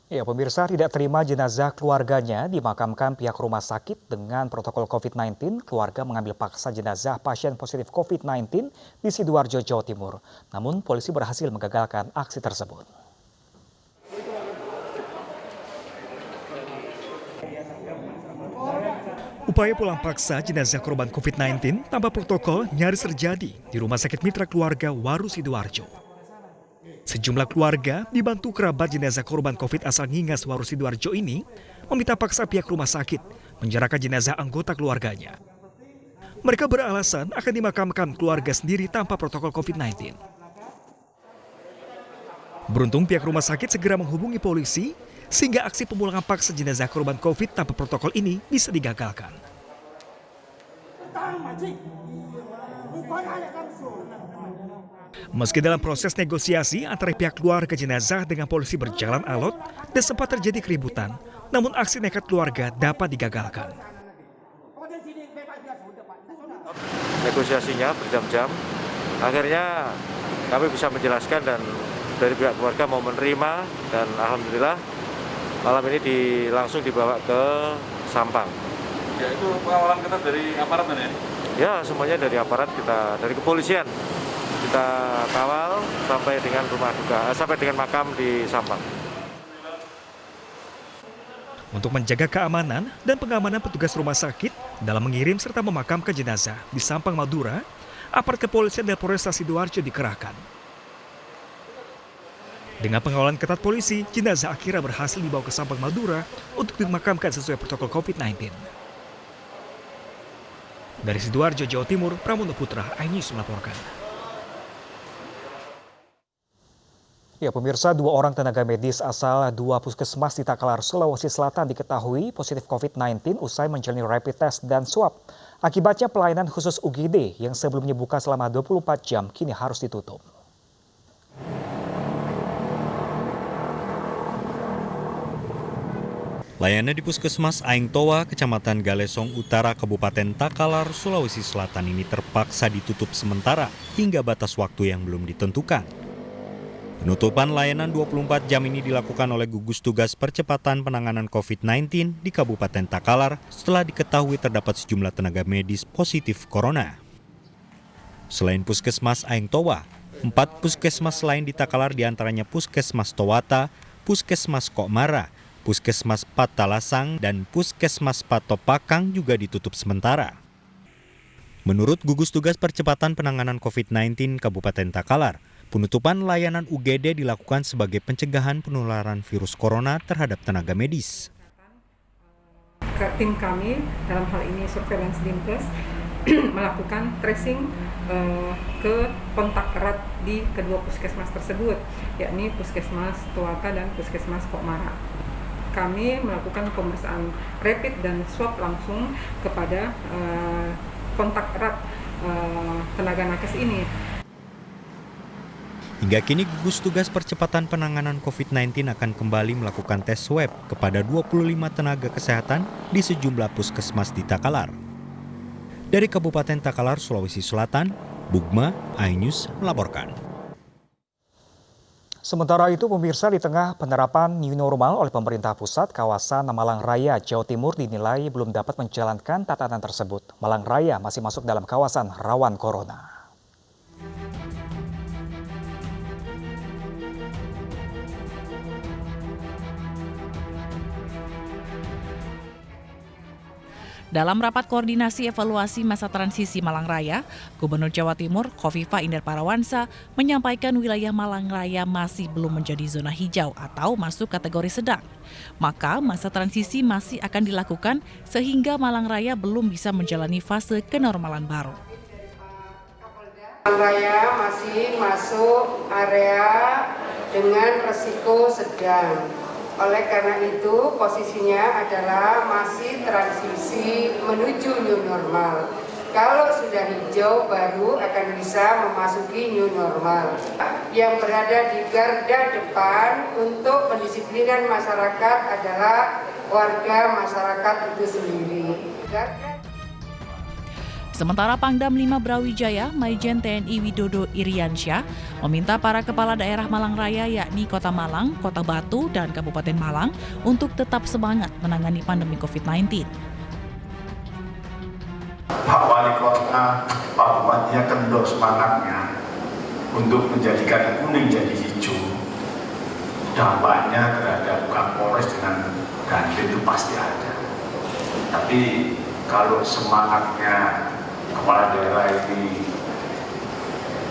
Ya, pemirsa tidak terima jenazah keluarganya dimakamkan pihak rumah sakit dengan protokol COVID-19. Keluarga mengambil paksa jenazah pasien positif COVID-19 di Sidoarjo, Jawa Timur. Namun polisi berhasil menggagalkan aksi tersebut. Upaya pulang paksa jenazah korban COVID-19 tanpa protokol nyaris terjadi di Rumah Sakit Mitra Keluarga Waru Sidoarjo. Sejumlah keluarga dibantu kerabat jenazah korban COVID asal Ngingas Waru Sidoarjo ini meminta paksa pihak rumah sakit menyerahkan jenazah anggota keluarganya. Mereka beralasan akan dimakamkan keluarga sendiri tanpa protokol COVID-19. Beruntung pihak rumah sakit segera menghubungi polisi sehingga aksi pemulangan paksa jenazah korban COVID tanpa protokol ini bisa digagalkan. Meski dalam proses negosiasi antara pihak keluarga jenazah dengan polisi berjalan alot dan sempat terjadi keributan, namun aksi nekat keluarga dapat digagalkan. Negosiasinya berjam-jam, akhirnya kami bisa menjelaskan dan dari pihak keluarga mau menerima dan alhamdulillah malam ini langsung dibawa ke Sampang. Ya, itu pengawalan ketat dari aparat ya? Ya, semuanya dari aparat kita, dari kepolisian. Kita kawal sampai dengan sampai dengan makam di Sampang. Untuk menjaga keamanan dan pengamanan petugas rumah sakit dalam mengirim serta memakamkan jenazah di Sampang, Madura, aparat kepolisian dan Polresta Sidoarjo dikerahkan. Dengan pengawalan ketat polisi, jenazah akhirnya berhasil dibawa ke Sampang, Madura untuk dimakamkan sesuai protokol COVID-19. Dari Sidoarjo, Jawa Timur, Pramono Putra, iNews melaporkan. Ya, pemirsa, 2 orang tenaga medis asal 2 puskesmas di Takalar, Sulawesi Selatan diketahui positif COVID-19 usai menjalani rapid test dan swab. Akibatnya pelayanan khusus UGD yang sebelumnya buka selama 24 jam kini harus ditutup. Layanan di Puskesmas Aing Toa, Kecamatan Galesong Utara, Kabupaten Takalar, Sulawesi Selatan ini terpaksa ditutup sementara hingga batas waktu yang belum ditentukan. Penutupan layanan 24 jam ini dilakukan oleh gugus tugas percepatan penanganan COVID-19 di Kabupaten Takalar setelah diketahui terdapat sejumlah tenaga medis positif corona. Selain Puskesmas Aing Toa, 4 puskesmas lain di Takalar diantaranya Puskesmas Towata, Puskesmas Kokmara, Puskesmas Patalasang, dan Puskesmas Patopakang juga ditutup sementara. Menurut gugus tugas percepatan penanganan COVID-19 Kabupaten Takalar, penutupan layanan UGD dilakukan sebagai pencegahan penularan virus corona terhadap tenaga medis. Tim kami dalam hal ini surveillance Dinkes melakukan tracing ke kontak erat di kedua puskesmas tersebut, yakni Puskesmas Towata dan Puskesmas Kokmara. Kami melakukan pemeriksaan rapid dan swab langsung kepada kontak erat tenaga nakes ini. Hingga kini gugus tugas percepatan penanganan COVID-19 akan kembali melakukan tes swab kepada 25 tenaga kesehatan di sejumlah puskesmas di Takalar. Dari Kabupaten Takalar, Sulawesi Selatan, Bugma, iNews melaporkan. Sementara itu, pemirsa, di tengah penerapan new normal oleh pemerintah pusat, kawasan Malang Raya, Jawa Timur dinilai belum dapat menjalankan tatanan tersebut. Malang Raya masih masuk dalam kawasan rawan corona. Dalam rapat koordinasi evaluasi masa transisi Malang Raya, Gubernur Jawa Timur Khofifah Indar Parawansa menyampaikan wilayah Malang Raya masih belum menjadi zona hijau atau masuk kategori sedang. Maka masa transisi masih akan dilakukan sehingga Malang Raya belum bisa menjalani fase kenormalan baru. Malang Raya masih masuk area dengan resiko sedang. Oleh karena itu, posisinya adalah masih transisi menuju new normal. Kalau sudah hijau, baru akan bisa memasuki new normal. Yang berada di garda depan untuk pendisiplinan masyarakat adalah warga masyarakat itu sendiri. Sementara Pangdam 5 Brawijaya, Maijen TNI Widodo Iriansyah, meminta para kepala daerah Malang Raya yakni Kota Malang, Kota Batu, dan Kabupaten Malang untuk tetap semangat menangani pandemi COVID-19. Pak Wali Kota, Pak Bupatinya kendor semangatnya untuk menjadikan kuning jadi hijau. Dampaknya terhadap Kapolres dengan Dandim itu pasti ada. Tapi kalau semangatnya kepala daerah ini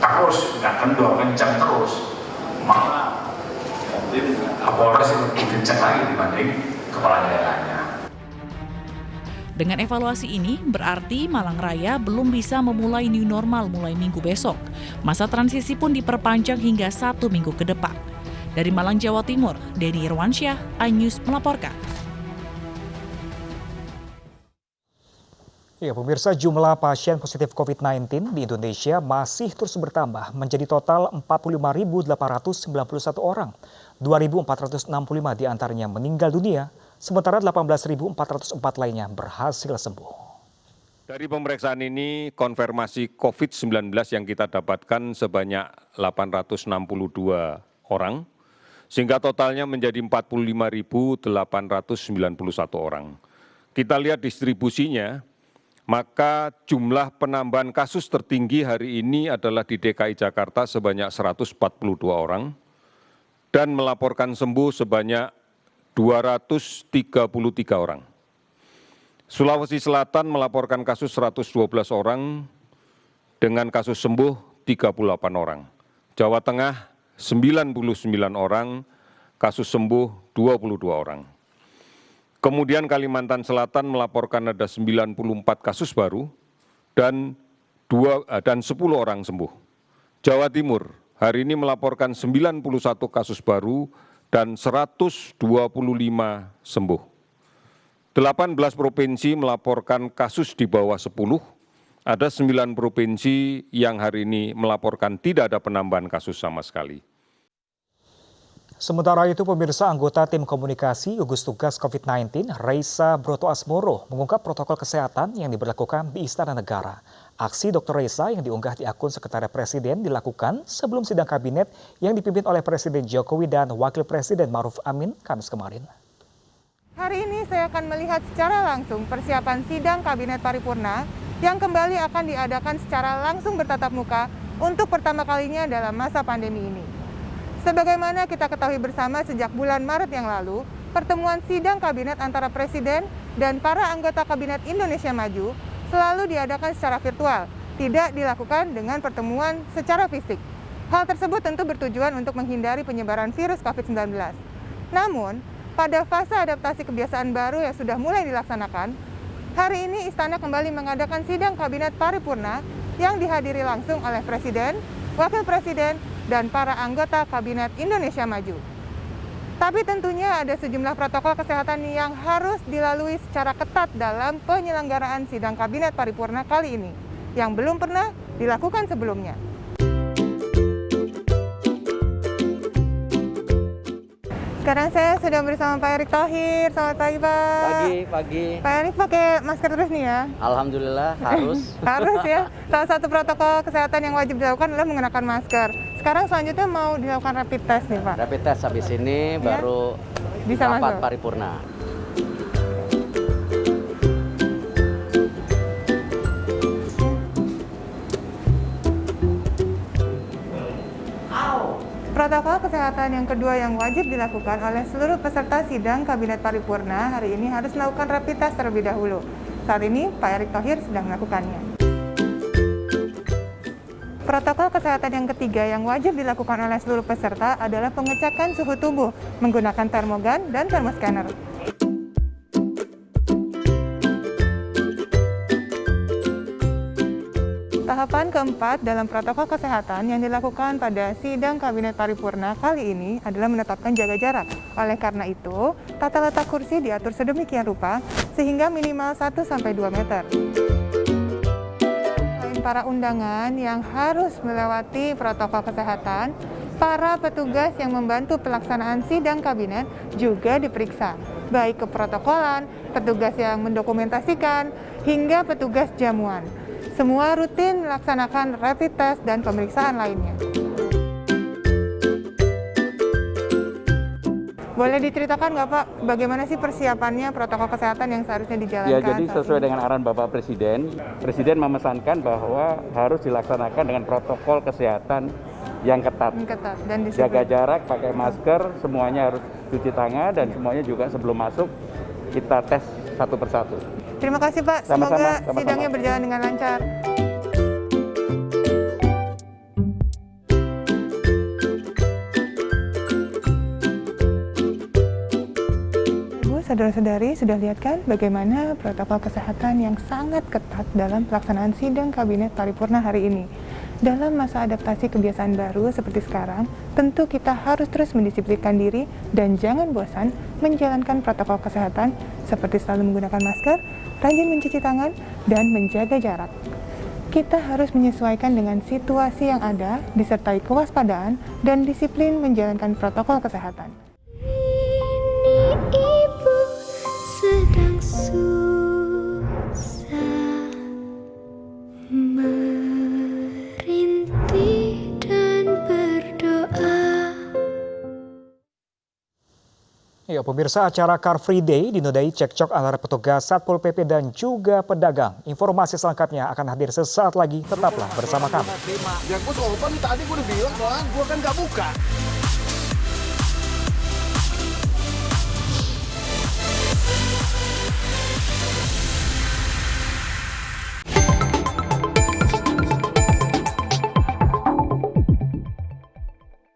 terus nggak kendor, kencang terus, malah Kapolres itu lebih kencang lagi dibanding kepala daerahnya. Dengan evaluasi ini, berarti Malang Raya belum bisa memulai new normal mulai minggu besok. Masa transisi pun diperpanjang hingga 1 minggu ke depan. Dari Malang, Jawa Timur, Denny Irwansyah, iNews melaporkan. Ya, pemirsa, jumlah pasien positif COVID-19 di Indonesia masih terus bertambah menjadi total 45.891 orang. 2.465 diantaranya meninggal dunia, sementara 18.404 lainnya berhasil sembuh. Dari pemeriksaan ini, konfirmasi COVID-19 yang kita dapatkan sebanyak 862 orang, sehingga totalnya menjadi 45.891 orang. Kita lihat distribusinya, maka jumlah penambahan kasus tertinggi hari ini adalah di DKI Jakarta sebanyak 142 orang, dan melaporkan sembuh sebanyak 233 orang. Sulawesi Selatan melaporkan kasus 112 orang dengan kasus sembuh 38 orang. Jawa Tengah 99 orang, kasus sembuh 22 orang. Kemudian Kalimantan Selatan melaporkan ada 94 kasus baru dan 10 orang sembuh. Jawa Timur hari ini melaporkan 91 kasus baru dan 125 sembuh. 18 provinsi melaporkan kasus di bawah 10, ada 9 provinsi yang hari ini melaporkan tidak ada penambahan kasus sama sekali. Sementara itu, pemirsa, anggota tim komunikasi gugus tugas COVID-19, Reisa Broto Asmoro, mengungkap protokol kesehatan yang diberlakukan di Istana Negara. Aksi Dr. Reisa yang diunggah di akun Sekretariat Presiden dilakukan sebelum sidang kabinet yang dipimpin oleh Presiden Jokowi dan Wakil Presiden Ma'ruf Amin Kamis kemarin. Hari ini saya akan melihat secara langsung persiapan sidang Kabinet Paripurna yang kembali akan diadakan secara langsung bertatap muka untuk pertama kalinya dalam masa pandemi ini. Sebagaimana kita ketahui bersama sejak bulan Maret yang lalu, pertemuan sidang Kabinet antara Presiden dan para anggota Kabinet Indonesia Maju selalu diadakan secara virtual, tidak dilakukan dengan pertemuan secara fisik. Hal tersebut tentu bertujuan untuk menghindari penyebaran virus COVID-19. Namun, pada fase adaptasi kebiasaan baru yang sudah mulai dilaksanakan, hari ini Istana kembali mengadakan sidang Kabinet Paripurna yang dihadiri langsung oleh Presiden, Wakil Presiden, dan para anggota Kabinet Indonesia Maju. Tapi tentunya ada sejumlah protokol kesehatan yang harus dilalui secara ketat dalam penyelenggaraan sidang Kabinet Paripurna kali ini, yang belum pernah dilakukan sebelumnya. Sekarang saya sudah bersama Pak Erick Thohir. Selamat pagi, Pak. Pagi. Pak Erick pakai masker terus nih ya? Alhamdulillah, harus. Harus ya. Salah satu protokol kesehatan yang wajib dilakukan adalah mengenakan masker. Sekarang selanjutnya mau dilakukan rapid test nih, Pak. Rapid test habis ini ya? Baru bisa rapat masuk. paripurna. Protokol kesehatan yang kedua yang wajib dilakukan oleh seluruh peserta sidang Kabinet Paripurna hari ini harus melakukan rapid test terlebih dahulu. Saat ini Pak Erick Thohir sedang melakukannya. Protokol kesehatan yang ketiga yang wajib dilakukan oleh seluruh peserta adalah pengecekan suhu tubuh menggunakan termogan dan termoscanner. Tahapan keempat dalam protokol kesehatan yang dilakukan pada sidang Kabinet Paripurna kali ini adalah menetapkan jaga jarak. Oleh karena itu, tata letak kursi diatur sedemikian rupa sehingga minimal 1-2 meter. Selain para undangan yang harus melewati protokol kesehatan, para petugas yang membantu pelaksanaan sidang kabinet juga diperiksa, baik keprotokolan, petugas yang mendokumentasikan, hingga petugas jamuan. semua rutin melaksanakan rapid test dan pemeriksaan lainnya. Boleh diceritakan nggak Pak, bagaimana sih persiapannya protokol kesehatan yang seharusnya dijalankan? Ya, jadi sesuai dengan arahan Bapak Presiden, Presiden memesankan bahwa harus dilaksanakan dengan protokol kesehatan yang ketat. Dan jaga jarak, pakai masker, semuanya harus cuci tangan, dan semuanya juga sebelum masuk kita tes satu persatu. Terima kasih Pak, semoga sidangnya berjalan dengan lancar. Saudara-saudari sudah lihat kan bagaimana protokol kesehatan yang sangat ketat dalam pelaksanaan sidang Kabinet Paripurna hari ini. Dalam masa adaptasi kebiasaan baru seperti sekarang, tentu kita harus terus mendisiplinkan diri dan jangan bosan menjalankan protokol kesehatan seperti selalu menggunakan masker, rajin mencuci tangan, dan menjaga jarak. Kita harus menyesuaikan dengan situasi yang ada, disertai kewaspadaan dan disiplin menjalankan protokol kesehatan. Ibu sedang susah merintih dan berdoa. Ya, pemirsa, acara Car Free Day dinodai cekcok antara petugas Satpol PP dan juga pedagang. Informasi selengkapnya akan hadir sesaat lagi. Tetaplah bersama kami. Ya gue tadi gue udah bilang, gue kan gak buka.